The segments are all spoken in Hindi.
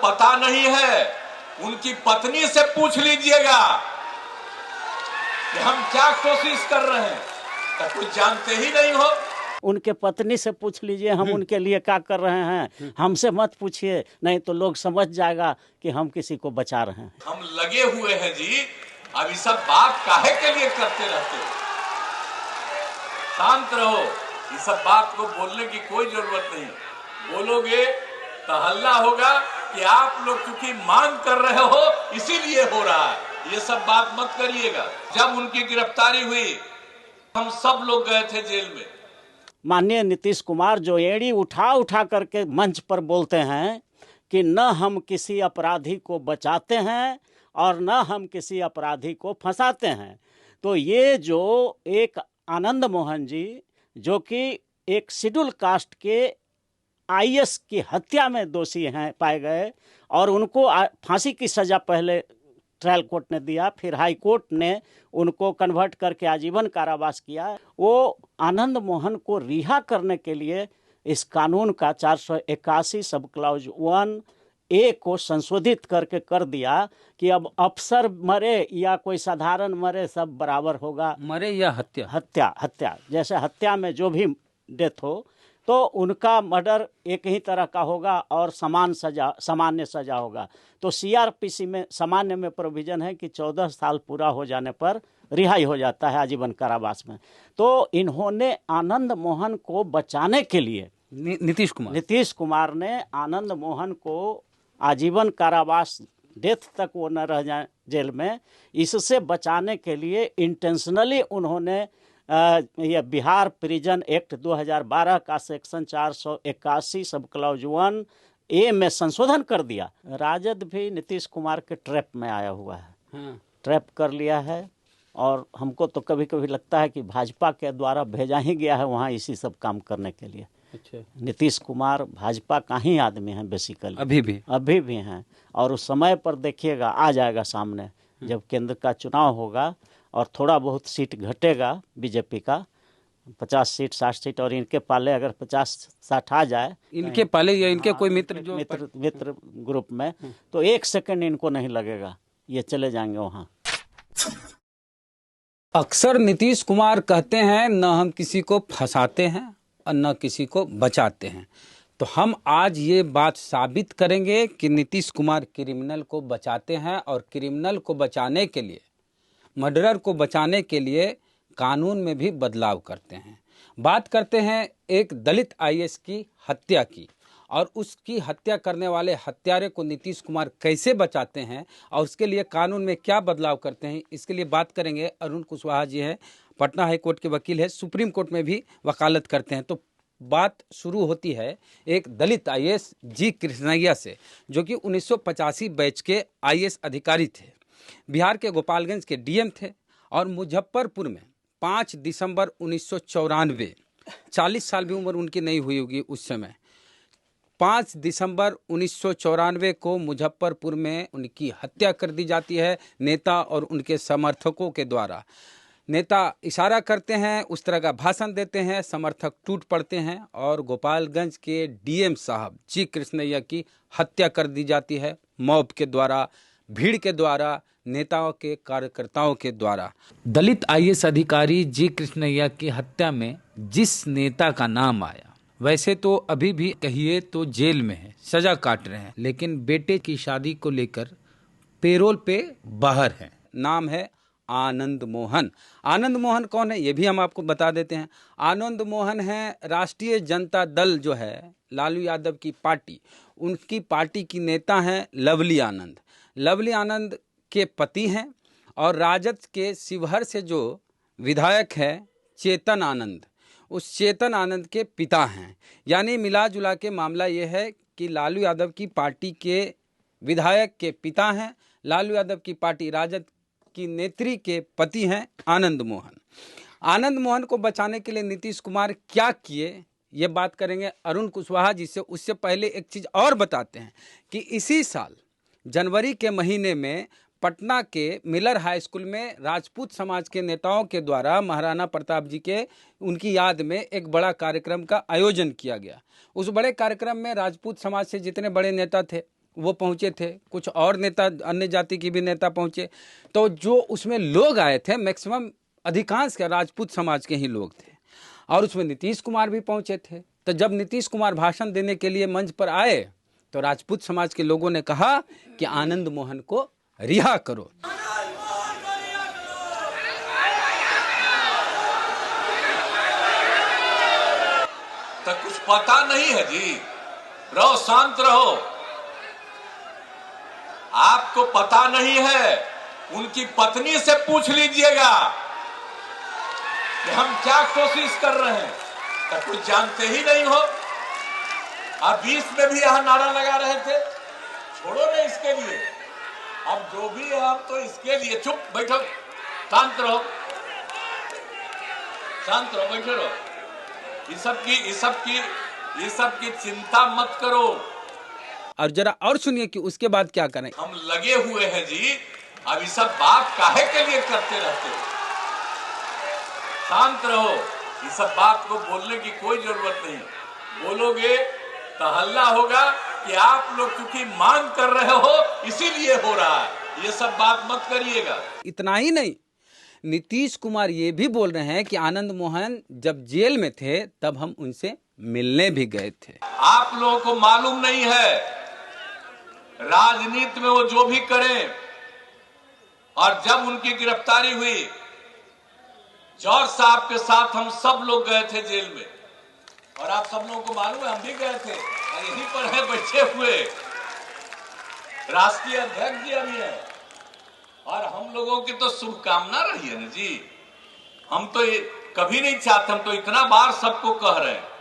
पता नहीं है, उनकी पत्नी से पूछ लीजिएगा कि हम क्या कोशिश कर रहे हैं, तो कुछ जानते ही नहीं हो। उनके पत्नी से पूछ लीजिए हम उनके लिए क्या कर रहे हैं, हमसे मत पूछिए, नहीं तो लोग समझ जाएगा कि हम किसी को बचा रहे हैं। हम लगे हुए हैं जी, अब ये सब बात काहे के लिए करते रहते हो? शांत रहो, ये सब बात को बोलने की कोई जरूरत नहीं। बोलोगे तो हल्ला होगा कि आप लोग क्योंकि मांग कर रहे हो इसीलिए हो रहा है। ये सब बात मत करिएगा। जब उनकी गिरफ्तारी हुई हम सब लोग गए थे जेल में। माननीय नीतीश कुमार जो एड़ी उठा उठा करके मंच पर बोलते हैं कि न हम किसी अपराधी को बचाते हैं और न हम किसी अपराधी को फंसाते हैं, तो ये जो एक आनंद मोहन जी जो कि एक शेड्यूल कास्ट के आईएएस की हत्या में दोषी हैं पाए गए और उनको फांसी की सज़ा पहले ट्रायल कोर्ट ने दिया, फिर हाई कोर्ट ने उनको कन्वर्ट करके आजीवन कारावास किया। वो आनंद मोहन को रिहा करने के लिए इस कानून का 481 सब क्लाउज 1A को संशोधित करके कर दिया कि अब अफसर मरे या कोई साधारण मरे सब बराबर होगा। मरे या हत्या जैसे हत्या में जो भी डेथ हो तो उनका मर्डर एक ही तरह का होगा और सामान्य सजा होगा। तो सीआरपीसी में सामान्य में प्रोविजन है कि 14 साल पूरा हो जाने पर रिहाई हो जाता है आजीवन कारावास में। तो इन्होंने आनंद मोहन को बचाने के लिए नीतीश कुमार ने आनंद मोहन को आजीवन कारावास डेथ तक वो न रह जाए जेल में, इससे बचाने के लिए इंटेंशनली उन्होंने यह बिहार प्रिजन एक्ट 2012 का सेक्शन 481 सब क्लाउज 1A में संशोधन कर दिया। राजद भी नीतीश कुमार के ट्रैप में आया हुआ है, ट्रैप कर लिया है। और हमको तो कभी कभी लगता है कि भाजपा के द्वारा भेजा ही गया है वहाँ इसी सब काम करने के लिए। अच्छा, नीतीश कुमार भाजपा का ही आदमी है बेसिकली, अभी भी हैं। और उस समय पर देखिएगा आ जाएगा सामने जब केंद्र का चुनाव होगा और थोड़ा बहुत सीट घटेगा बीजेपी का, 50 सीट 60 सीट, और इनके पाले अगर 50-60 आ जाए, इनके पाले या इनके कोई मित्र ग्रुप में, तो 1 सेकंड इनको नहीं लगेगा, ये चले जाएंगे वहाँ। अक्सर नीतीश कुमार कहते हैं न हम किसी को फंसाते हैं और न किसी को बचाते हैं, तो हम आज ये बात साबित करेंगे कि नीतीश कुमार क्रिमिनल को बचाते हैं और क्रिमिनल को बचाने के लिए, मर्डरर को बचाने के लिए कानून में भी बदलाव करते हैं। बात करते हैं एक दलित आईएएस की हत्या की, और उसकी हत्या करने वाले हत्यारे को नीतीश कुमार कैसे बचाते हैं और उसके लिए कानून में क्या बदलाव करते हैं, इसके लिए बात करेंगे। अरुण कुशवाहा जी हैं, पटना हाई कोर्ट के वकील है, सुप्रीम कोर्ट में भी वकालत करते हैं। तो बात शुरू होती है एक दलित आईएएस जी कृष्णैया से, जो कि 1985 बैच के आईएएस अधिकारी थे, बिहार के गोपालगंज के डीएम थे, और मुजफ्फरपुर में 5 दिसंबर 1994, 40 साल भी उम्र उनकी नहीं हुई होगी उस समय, 5 दिसंबर 1994 को मुजफ्फरपुर में उनकी हत्या कर दी जाती है नेता और उनके समर्थकों के द्वारा। नेता इशारा करते हैं, उस तरह का भाषण देते हैं, समर्थक टूट पड़ते हैं और गोपालगंज के डीएम साहब जी कृष्णैया की हत्या कर दी जाती है मॉब के द्वारा, भीड़ के द्वारा, नेताओं के कार्यकर्ताओं के द्वारा। दलित आईएएस अधिकारी जी कृष्णैया की हत्या में जिस नेता का नाम आया, वैसे तो अभी भी कहिए तो जेल में है, सजा काट रहे हैं, लेकिन बेटे की शादी को लेकर पेरोल पे बाहर है। नाम है आनंद मोहन। आनंद मोहन कौन है ये भी हम आपको बता देते हैं। आनंद मोहन है राष्ट्रीय जनता दल जो है लालू यादव की पार्टी, उनकी पार्टी की नेता हैं लवली आनंद। लवली आनंद के पति हैं और राजद के शिवहर से जो विधायक है चेतन आनंद, उस चेतन आनंद के पिता हैं। यानी मिला जुला के मामला ये है कि लालू यादव की पार्टी के विधायक के पिता हैं, लालू यादव की पार्टी राजद की नेत्री के पति हैं आनंद मोहन। आनंद मोहन को बचाने के लिए नीतीश कुमार क्या किए ये बात करेंगे अरुण कुशवाहा जी से। उससे पहले एक चीज़ और बताते हैं कि इसी साल जनवरी के महीने में पटना के मिलर हाई स्कूल में राजपूत समाज के नेताओं के द्वारा महाराणा प्रताप जी के उनकी याद में एक बड़ा कार्यक्रम का आयोजन किया गया। उस बड़े कार्यक्रम में राजपूत समाज से जितने बड़े नेता थे वो पहुंचे थे, कुछ और नेता अन्य जाति के भी नेता पहुंचे। तो जो उसमें लोग आए थे मैक्सिमम अधिकांश के राजपूत समाज के ही लोग थे, और उसमें नीतीश कुमार भी पहुंचे थे। तो जब नीतीश कुमार भाषण देने के लिए मंच पर आए तो राजपूत समाज के लोगों ने कहा कि आनंद मोहन को रिहा करो। तो कुछ पता नहीं है जी, रहो शांत रहो। आपको पता नहीं है, उनकी पत्नी से पूछ लीजिएगा कि हम क्या कोशिश कर रहे हैं। तो कुछ जानते ही नहीं हो। आप बीच में भी यहां नारा लगा रहे थे, छोड़ो ना इसके लिए। अब जो भी है आप तो इसके लिए चुप बैठो, शांत रहो, शांत रहो, बैठे रहो। ये सब की चिंता मत करो। और जरा और सुनिए कि उसके बाद क्या करें। हम लगे हुए हैं जी, अब ये सब बात काहे के लिए करते रहते हो। शांत रहो, ये सब बात को बोलने की कोई जरूरत नहीं। बोलोगे तो हल्ला होगा कि आप लोग क्योंकि मांग कर रहे हो इसीलिए हो रहा है। ये सब बात मत करिएगा। इतना ही नहीं, नीतीश कुमार ये भी बोल रहे हैं कि आनंद मोहन जब जेल में थे तब हम उनसे मिलने भी गए थे। आप लोगों को मालूम नहीं है, राजनीति में वो जो भी करें, और जब उनकी गिरफ्तारी हुई जॉर्ज साहब के साथ हम सब लोग गए थे जेल में। और आप सब लोगों को मालूम है हम भी गए थे, और यहीं पर है बैठे हुए राष्ट्रीय अध्यक्ष जी अभी है। और हम लोगों की तो शुभकामना रही है ना जी। हम तो ये कभी नहीं चाहते, हम तो इतना बार सबको कह रहे हैं।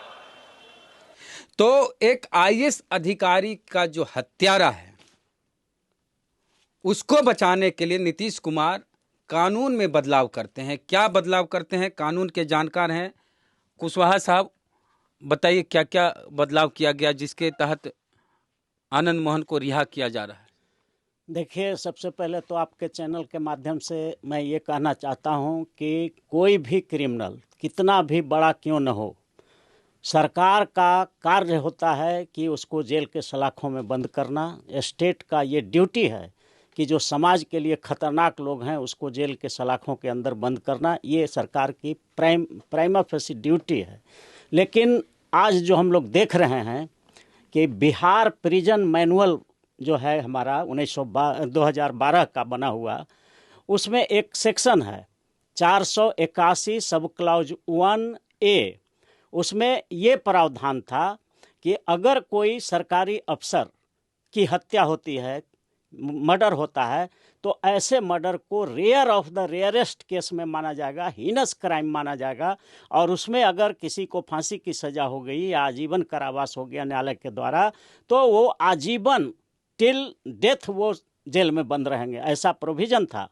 तो एक आईएएस अधिकारी का जो हत्यारा है उसको बचाने के लिए नीतीश कुमार कानून में बदलाव करते हैं। क्या बदलाव करते हैं, कानून के जानकार हैं कुशवाहा साहब, बताइए क्या क्या बदलाव किया गया जिसके तहत आनंद मोहन को रिहा किया जा रहा है। देखिए, सबसे पहले तो आपके चैनल के माध्यम से मैं ये कहना चाहता हूँ कि कोई भी क्रिमिनल कितना भी बड़ा क्यों न हो, सरकार का कार्य होता है कि उसको जेल के सलाखों में बंद करना। स्टेट का ये ड्यूटी है कि जो समाज के लिए खतरनाक लोग हैं उसको जेल के सलाखों के अंदर बंद करना, ये सरकार की प्राइमा फेसी ड्यूटी है। लेकिन आज जो हम लोग देख रहे हैं कि बिहार प्रिजन मैनुअल जो है हमारा 2012 का बना हुआ, उसमें एक सेक्शन है 481 सब क्लॉज 1A। उसमें ये प्रावधान था कि अगर कोई सरकारी अफसर की हत्या होती है, मर्डर होता है, तो ऐसे मर्डर को rare of the rarest case में माना जाएगा, हीनस क्राइम माना जाएगा। और उसमें अगर किसी को फांसी की सज़ा हो गई या आजीवन कारावास हो गया न्यायालय के द्वारा, तो वो आजीवन टिल डेथ वो जेल में बंद रहेंगे, ऐसा प्रोविज़न था।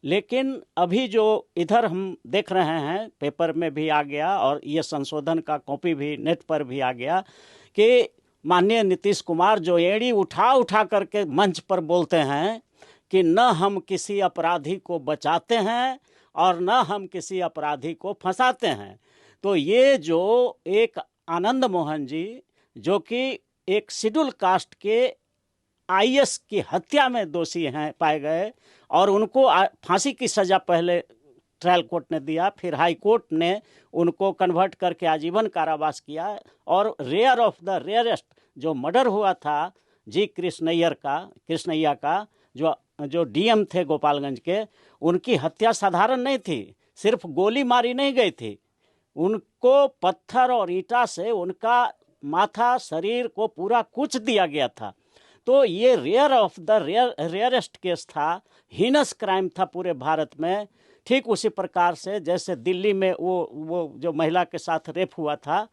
लेकिन अभी जो इधर हम देख रहे हैं, पेपर में भी आ गया और ये संशोधन का कॉपी भी नेट पर भी आ गया कि माननीय नीतीश कुमार जो एड़ी उठा उठा करके मंच पर बोलते हैं कि न हम किसी अपराधी को बचाते हैं और न हम किसी अपराधी को फंसाते हैं। तो ये जो एक आनंद मोहन जी जो कि एक शेड्यूल कास्ट के आईएएस की हत्या में दोषी हैं पाए गए, और उनको फांसी की सज़ा पहले ट्रायल कोर्ट ने दिया, फिर हाई कोर्ट ने उनको कन्वर्ट करके आजीवन कारावास किया। और रेयर ऑफ द रेयरेस्ट जो मर्डर हुआ था जी कृष्णैया का जो डीएम थे गोपालगंज के, उनकी हत्या साधारण नहीं थी, सिर्फ गोली मारी नहीं गई थी, उनको पत्थर और ईंटा से उनका माथा शरीर को पूरा कुच दिया गया था। तो ये rare of the rarest case था, हीनस क्राइम था पूरे भारत में। ठीक उसी प्रकार से जैसे दिल्ली में वो जो महिला के साथ रेप हुआ था,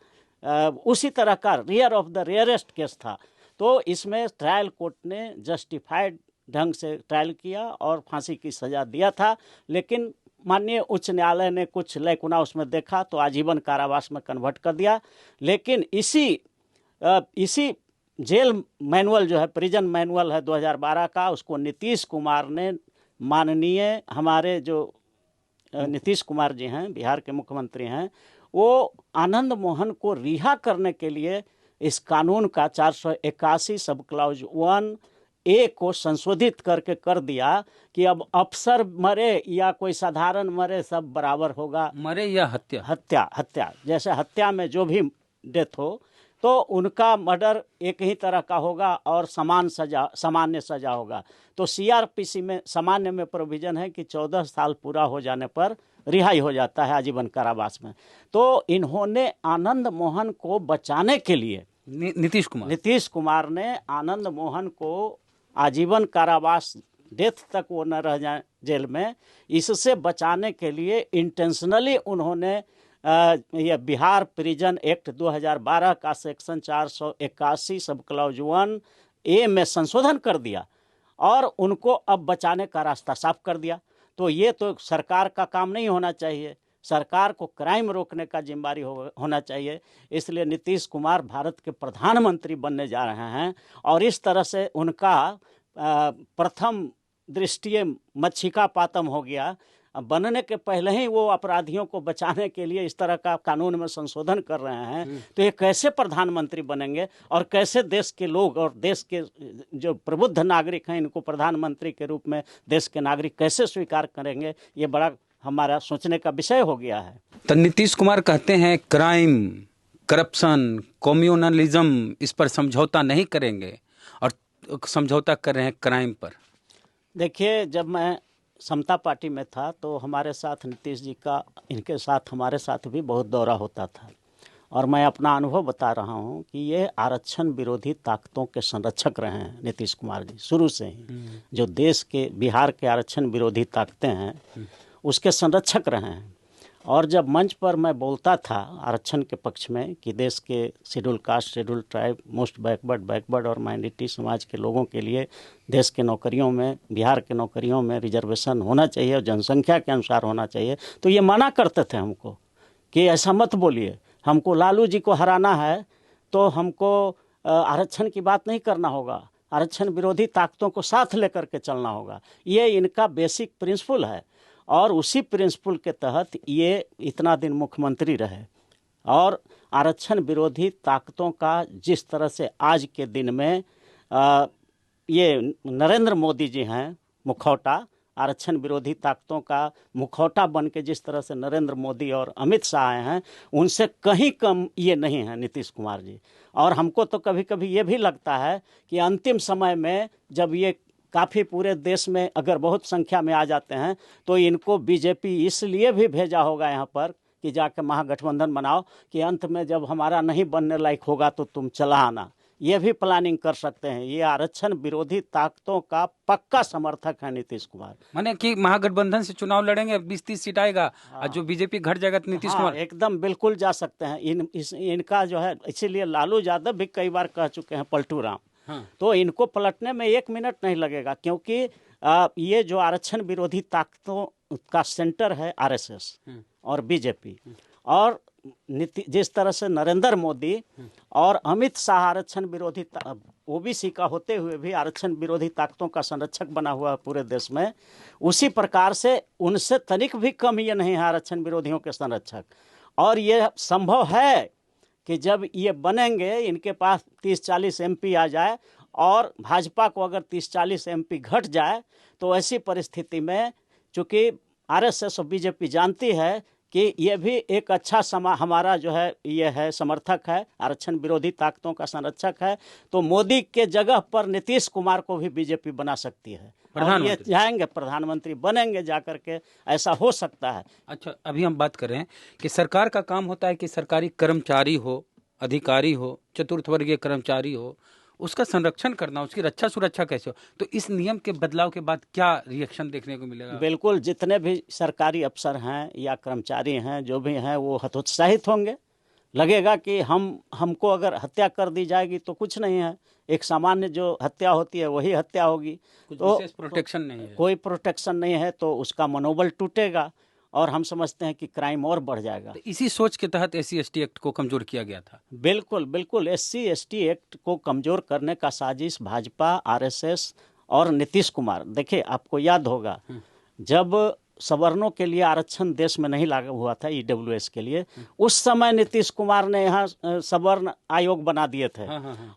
उसी तरह का rare of the rarest case था। तो इसमें ट्रायल कोर्ट ने जस्टिफाइड ढंग से ट्रायल किया और फांसी की सज़ा दिया था। लेकिन माननीय उच्च न्यायालय ने कुछ लैकुना उसमें देखा तो आजीवन कारावास में कन्वर्ट कर दिया। लेकिन इसी जेल मैनुअल जो है, प्रिजन मैनुअल है 2012 का, उसको नीतीश कुमार ने, माननीय हमारे जो नीतीश कुमार जी हैं, बिहार के मुख्यमंत्री हैं, वो आनंद मोहन को रिहा करने के लिए इस कानून का 481 सब क्लॉज 1 ए को संशोधित करके कर दिया कि अब अफसर मरे या कोई साधारण मरे सब बराबर होगा। मरे या हत्या हत्या जैसे हत्या में जो भी डेथ हो तो उनका मर्डर एक ही तरह का होगा और सामान्य सजा होगा। तो सीआरपीसी में सामान्य में प्रोविजन है कि 14 साल पूरा हो जाने पर रिहाई हो जाता है आजीवन कारावास में। तो इन्होंने आनंद मोहन को बचाने के लिए नीतीश कुमार ने आनंद मोहन को आजीवन कारावास डेथ तक वो न रह जाए जेल में, इससे बचाने के लिए इंटेंशनली उन्होंने यह बिहार प्रिजन एक्ट 2012 का सेक्शन 481 सब क्लॉज 1A में संशोधन कर दिया और उनको अब बचाने का रास्ता साफ कर दिया। तो ये तो सरकार का काम नहीं होना चाहिए, सरकार को क्राइम रोकने का जिम्मेदारी होना चाहिए। इसलिए नीतीश कुमार भारत के प्रधानमंत्री बनने जा रहे हैं और इस तरह से उनका प्रथम दृष्टि मच्छिका पातम हो गया। बनने के पहले ही वो अपराधियों को बचाने के लिए इस तरह का कानून में संशोधन कर रहे हैं। तो ये कैसे प्रधानमंत्री बनेंगे और कैसे देश के लोग और देश के जो प्रबुद्ध नागरिक हैं इनको प्रधानमंत्री के रूप में देश के नागरिक कैसे स्वीकार करेंगे, ये बड़ा हमारा सोचने का विषय हो गया है। तो नीतीश कुमार कहते हैं क्राइम, करप्शन, कम्युनलिज्म इस पर समझौता नहीं करेंगे और समझौता कर रहे हैं क्राइम पर। देखिए, जब मैं समता पार्टी में था तो हमारे साथ नीतीश जी का इनके साथ हमारे साथ भी बहुत दौरा होता था और मैं अपना अनुभव बता रहा हूं कि ये आरक्षण विरोधी ताकतों के संरक्षक रहे हैं नीतीश कुमार जी शुरू से ही। जो देश के बिहार के आरक्षण विरोधी ताकतें हैं उसके संरक्षक रहे हैं। और जब मंच पर मैं बोलता था आरक्षण के पक्ष में कि देश के schedule caste, schedule tribe, most backward और माइनॉरिटी समाज के लोगों के लिए देश के नौकरियों में, बिहार के नौकरियों में रिजर्वेशन होना चाहिए और जनसंख्या के अनुसार होना चाहिए, तो ये मना करते थे हमको कि ऐसा मत बोलिए, हमको लालू जी को हराना है तो हमको आरक्षण की बात नहीं करना होगा, आरक्षण विरोधी ताकतों को साथ लेकर के चलना होगा। ये इनका बेसिक प्रिंसिपल है और उसी प्रिंसिपल के तहत ये इतना दिन मुख्यमंत्री रहे। और आरक्षण विरोधी ताकतों का जिस तरह से आज के दिन में ये नरेंद्र मोदी जी हैं मुखौटा, आरक्षण विरोधी ताकतों का मुखौटा बन के जिस तरह से नरेंद्र मोदी और अमित शाह आए हैं, उनसे कहीं कम ये नहीं है नीतीश कुमार जी। और हमको तो कभी कभी ये भी लगता है कि अंतिम समय में जब ये काफ़ी पूरे देश में अगर बहुत संख्या में आ जाते हैं तो इनको बीजेपी इसलिए भी भेजा होगा यहाँ पर कि जाके महागठबंधन बनाओ कि अंत में जब हमारा नहीं बनने लायक होगा तो तुम चला आना। ये भी प्लानिंग कर सकते हैं। ये आरक्षण विरोधी ताकतों का पक्का समर्थक है नीतीश कुमार। माने कि महागठबंधन से चुनाव लड़ेंगे, 20-30 सीट आएगा और जो बीजेपी घट जाएगा तो नीतीश कुमार एकदम बिल्कुल जा सकते हैं। इनका जो है, इसीलिए लालू यादव भी कई बार कह चुके हैं पलटू राम। तो इनको पलटने में 1 मिनट नहीं लगेगा क्योंकि ये जो आरक्षण विरोधी ताकतों का सेंटर है आरएसएस और बीजेपी, और जिस तरह से नरेंद्र मोदी और अमित शाह आरक्षण विरोधी ओबीसी का होते हुए भी आरक्षण विरोधी ताकतों का संरक्षक बना हुआ है पूरे देश में, उसी प्रकार से उनसे तनिक भी कम ये नहीं है आरक्षण विरोधियों के संरक्षक। और ये संभव है कि जब ये बनेंगे, इनके पास 30-40 एमपी आ जाए और भाजपा को अगर 30-40 एमपी घट जाए तो ऐसी परिस्थिति में चूँकि आरएसएस और बीजेपी जानती है कि ये भी एक अच्छा हमारा जो है ये है समर्थक है, आरक्षण विरोधी ताकतों का संरक्षक है, तो मोदी के जगह पर नीतीश कुमार को भी बीजेपी बना सकती है। ये जाएंगे प्रधानमंत्री बनेंगे जाकर के, ऐसा हो सकता है। अच्छा, अभी हम बात कर रहे हैं कि सरकार का काम होता है कि सरकारी कर्मचारी हो, अधिकारी हो, चतुर्थ वर्गीय कर्मचारी हो, उसका संरक्षण करना, उसकी रक्षा सुरक्षा कैसे हो। तो इस नियम के बदलाव के बाद क्या रिएक्शन देखने को मिलेगा? बिल्कुल, जितने भी सरकारी अफसर हैं या कर्मचारी हैं जो भी हैं वो हतोत्साहित होंगे। लगेगा कि हमको अगर हत्या कर दी जाएगी तो कुछ नहीं है, एक सामान्य जो हत्या होती है वही हत्या होगी, तो विशेष प्रोटेक्शन नहीं है, कोई प्रोटेक्शन नहीं है, तो उसका मनोबल टूटेगा और हम समझते हैं कि क्राइम और बढ़ जाएगा। तो इसी सोच के तहत SC/ST एक्ट को कमजोर किया गया था। बिल्कुल बिल्कुल, SC/ST एक्ट को कमजोर करने का साजिश भाजपा, RSS और नीतीश कुमार। देखिए, आपको याद होगा जब सवर्णों के लिए आरक्षण देश में नहीं लागू हुआ था, ईडब्ल्यूएस के लिए, उस समय नीतीश कुमार ने यहाँ सवर्ण आयोग बना दिए थे।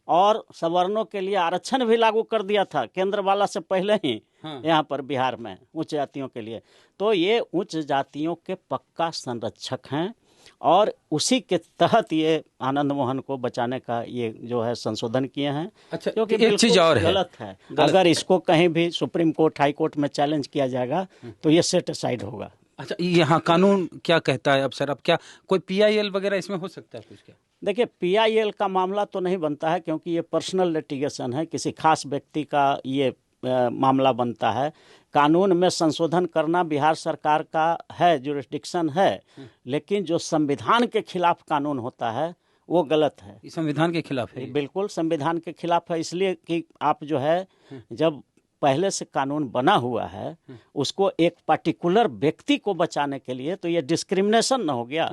और सवर्णों के लिए आरक्षण भी लागू कर दिया था केंद्र वाला से पहले ही यहाँ पर बिहार में उच्च जातियों के लिए। तो ये उच्च जातियों के पक्का संरक्षक हैं और उसी के तहत ये आनंद मोहन को बचाने का ये जो है संशोधन किए हैं। अच्छा, क्योंकि एक चीज और गलत है। अगर इसको कहीं भी सुप्रीम कोर्ट, हाई कोर्ट में चैलेंज किया जाएगा तो ये सेट असाइड होगा। अच्छा, यहाँ कानून क्या कहता है अब सर? अब क्या कोई PIL वगैरह इसमें हो सकता है कुछ? क्या देखिए, PIL का मामला तो नहीं बनता है क्योंकि ये पर्सनल लिटिगेशन है, किसी खास व्यक्ति का ये मामला बनता है। कानून में संशोधन करना बिहार सरकार का है, जुरिस्डिक्शन है, लेकिन जो संविधान के खिलाफ कानून होता है वो गलत है। ये संविधान के खिलाफ है? बिल्कुल संविधान के खिलाफ है, इसलिए कि आप जो है जब पहले से कानून बना हुआ है उसको एक पर्टिकुलर व्यक्ति को बचाने के लिए, तो ये डिस्क्रिमिनेशन न हो गया।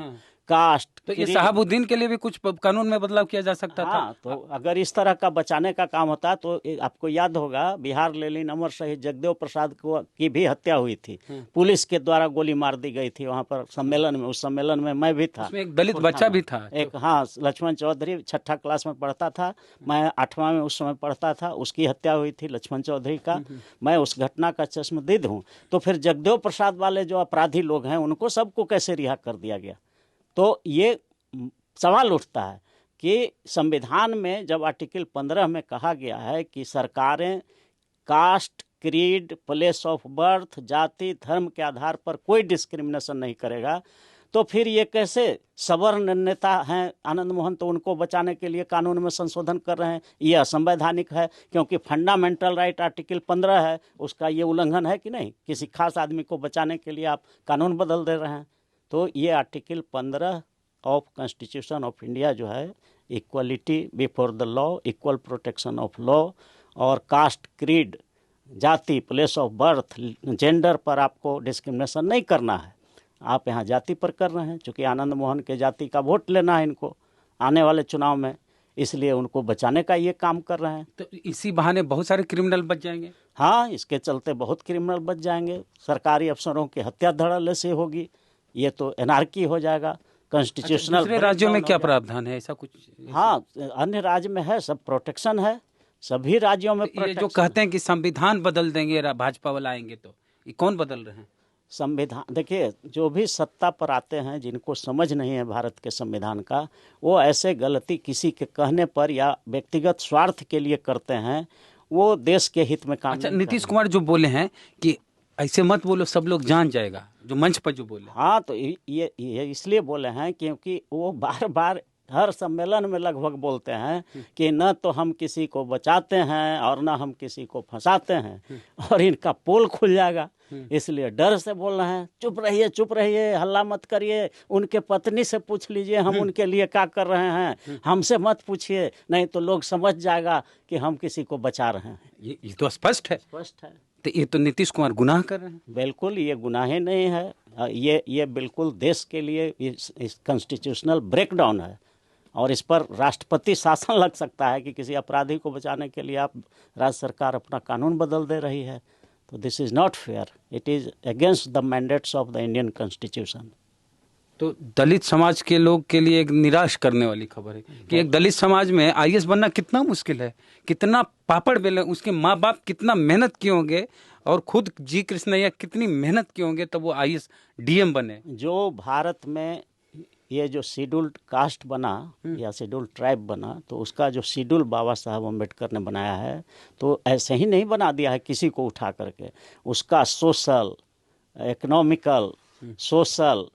कास्ट, तो ये शहाबुद्दीन के लिए भी कुछ कानून में बदलाव किया जा सकता था। तो अगर इस तरह का बचाने का काम होता तो आपको याद होगा बिहार लेलिन अमर शहीद जगदेव प्रसाद की भी हत्या हुई थी, पुलिस के द्वारा गोली मार दी गई थी वहां पर सम्मेलन में। उस सम्मेलन में मैं भी था, उसमें एक दलित बच्चा भी था एक, लक्ष्मण चौधरी 6ठी क्लास में पढ़ता था, मैं 8वां में उस समय पढ़ता था। उसकी हत्या हुई थी लक्ष्मण चौधरी का। मैं उस घटना का चश्मदीद हूँ। तो फिर जगदेव प्रसाद वाले जो अपराधी लोग हैं उनको सबको कैसे रिहा कर दिया गया? तो ये सवाल उठता है कि संविधान में जब आर्टिकल 15 में कहा गया है कि सरकारें caste, creed, place of birth, जाति, धर्म के आधार पर कोई डिस्क्रिमिनेशन नहीं करेगा, तो फिर ये कैसे सवर्ण नेता हैं आनंद मोहन, तो उनको बचाने के लिए कानून में संशोधन कर रहे हैं? ये असंवैधानिक है क्योंकि फंडामेंटल राइट आर्टिकल 15 है, उसका ये उल्लंघन है कि नहीं? किसी खास आदमी को बचाने के लिए आप कानून बदल दे रहे हैं। तो ये article 15 of constitution of India जो है, equality before the law, equal protection of law, और कास्ट, क्रीड, जाति, प्लेस ऑफ बर्थ, जेंडर पर आपको डिस्क्रिमिनेशन नहीं करना है। आप यहाँ जाति पर कर रहे हैं। चूँकि आनंद मोहन के जाति का वोट लेना है इनको आने वाले चुनाव में, इसलिए उनको बचाने का ये काम कर रहे हैं। तो इसी बहाने बहुत सारे क्रिमिनल बच जाएंगे। हाँ, इसके चलते बहुत क्रिमिनल बच जाएंगे। सरकारी अफसरों की हत्या धड़ल्ले से होगी, ये तो एनार्की हो जाएगा। कॉन्स्टिट्यूशनल दूसरे राज्यों में क्या प्रावधान है ऐसा कुछ? हाँ, अन्य राज्य में है, सब प्रोटेक्शन है, सभी राज्यों में ये जो कहते हैं कि संविधान बदल देंगे भाजपा वाला आएंगे, तो ये कौन बदल रहे हैं संविधान? देखिए, जो भी सत्ता पर आते हैं जिनको समझ नहीं है भारत के संविधान का, वो ऐसे गलती किसी के कहने पर या व्यक्तिगत स्वार्थ के लिए करते हैं, वो देश के हित में काम। अच्छा, नीतीश कुमार जो बोले हैं कि ऐसे मत बोलो सब लोग जान जाएगा, जो मंच पर जो बोले, हाँ, तो ये इसलिए बोले हैं क्योंकि वो बार बार हर सम्मेलन में लगभग बोलते हैं कि न तो हम किसी को बचाते हैं और न हम किसी को फंसाते हैं, और इनका पोल खुल जाएगा, इसलिए डर से बोल रहे हैं चुप रहिए, चुप रहिए, हल्ला मत करिए, उनके पत्नी से पूछ लीजिए हम उनके लिए क्या कर रहे हैं, हमसे मत पूछिए, नहीं तो लोग समझ जाएगा कि हम किसी को बचा रहे हैं। ये तो स्पष्ट है। स्पष्ट है। तो ये तो नीतीश कुमार गुनाह कर रहे हैं। बिल्कुल, ये गुनाह ही नहीं है, ये बिल्कुल देश के लिए इस कॉन्स्टिट्यूशनल ब्रेकडाउन है, और इस पर राष्ट्रपति शासन लग सकता है कि किसी अपराधी को बचाने के लिए आप राज्य सरकार अपना कानून बदल दे रही है। तो this is not fair, it is against the mandates of the Indian constitution. तो दलित समाज के लोग के लिए एक निराश करने वाली खबर है कि एक दलित समाज में IAS बनना कितना मुश्किल है, कितना पापड़ बेले, उसके माँ बाप कितना मेहनत किए होंगे, और खुद जी कृष्णैया कितनी मेहनत किए होंगे तब वो IAS DM बने। जो भारत में ये जो शेड्यूल्ड कास्ट बना या शेड्यूल्ड ट्राइब बना, तो उसका जो शेड्यूल बाबा साहब अम्बेडकर ने बनाया है, तो ऐसे ही नहीं बना दिया है किसी को उठा करके। उसका सोशल, इकोनॉमिकल, सोशल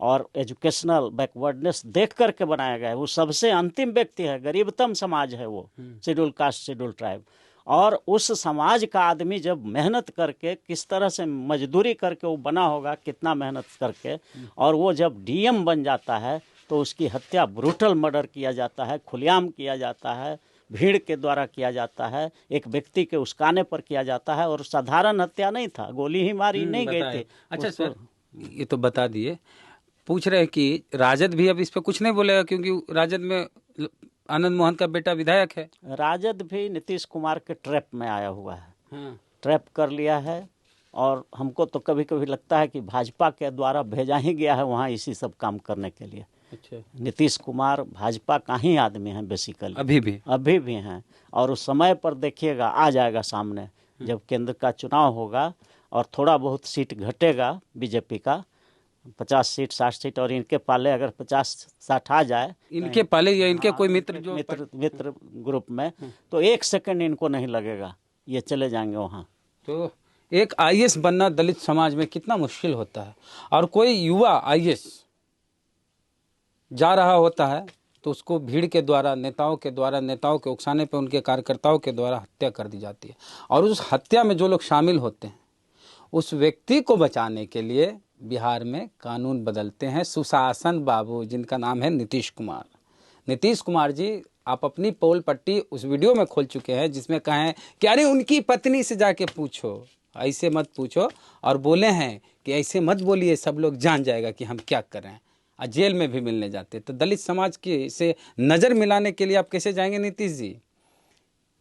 और एजुकेशनल बैकवर्डनेस देख करके बनाया गया है। वो सबसे अंतिम व्यक्ति है, गरीबतम समाज है वो शेड्यूल कास्ट, शेड्यूल ट्राइब। और उस समाज का आदमी जब मेहनत करके, किस तरह से मजदूरी करके वो बना होगा, कितना मेहनत करके, और वो जब DM बन जाता है तो उसकी हत्या, ब्रूटल मर्डर किया जाता है, खुलेआम किया जाता है, भीड़ के द्वारा किया जाता है, एक व्यक्ति के उस्काने पर किया जाता है, और साधारण हत्या नहीं था, गोली ही मारी नहीं गई थी। अच्छा सर, ये तो बता दिए। पूछ रहे हैं कि राजद भी अब इस पर कुछ नहीं बोलेगा, क्योंकि राजद में आनंद मोहन का बेटा विधायक है। राजद भी नीतीश कुमार के ट्रैप में आया हुआ है, ट्रैप कर लिया है, और हमको तो कभी कभी लगता है कि भाजपा के द्वारा भेजा ही गया है वहाँ इसी सब काम करने के लिए। अच्छा, नीतीश कुमार भाजपा का ही आदमी हैं बेसिकली, अभी भी हैं। और उस समय पर देखिएगा आ जाएगा सामने, जब केंद्र का चुनाव होगा और थोड़ा बहुत सीट घटेगा बीजेपी का, 50 सीट 60 सीट, और इनके पाले अगर 50-60 आ जाए, इनके पाले या इनके कोई मित्र जो मित्र ग्रुप में, तो 1 सेकंड इनको नहीं लगेगा, ये चले जाएंगे वहाँ। तो एक आईएएस बनना दलित समाज में कितना मुश्किल होता है, और कोई युवा आईएएस जा रहा होता है तो उसको भीड़ के द्वारा, नेताओं के उकसाने पे, उनके कार्यकर्ताओं के द्वारा हत्या कर दी जाती है। और उस हत्या में जो लोग शामिल होते हैं, उस व्यक्ति को बचाने के लिए बिहार में कानून बदलते हैं सुशासन बाबू, जिनका नाम है नीतीश कुमार। नीतीश कुमार जी, आप अपनी पोल पट्टी उस वीडियो में खोल चुके हैं जिसमें कहें कि अरे उनकी पत्नी से जाके पूछो, ऐसे मत पूछो, और बोले हैं कि ऐसे मत बोलिए, सब लोग जान जाएगा कि हम क्या कर रहे हैं, और जेल में भी मिलने जाते। तो दलित समाज की से नज़र मिलाने के लिए आप कैसे जाएंगे नीतीश जी?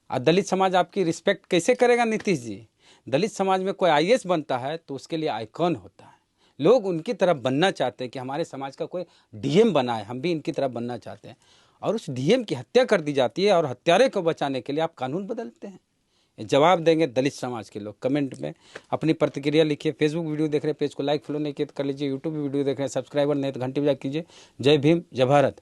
और दलित समाज आपकी रिस्पेक्ट कैसे करेगा नीतीश जी? दलित समाज में कोई आईएएस बनता है तो उसके लिए आइकॉन होता है, लोग उनकी तरफ बनना चाहते हैं कि हमारे समाज का कोई डीएम बना है, हम भी इनकी तरफ बनना चाहते हैं। और उस डीएम की हत्या कर दी जाती है, और हत्यारे को बचाने के लिए आप कानून बदलते हैं। जवाब देंगे दलित समाज के लोग। कमेंट में अपनी प्रतिक्रिया लिखिए। फेसबुक वीडियो देख रहे हैं, पेज को लाइक फॉलो नहीं किया तो कर लीजिए। यूट्यूब वीडियो देख रहे हैं, सब्सक्राइबर नहीं तो घंटी बजा कीजिए। जय भीम, जय भारत।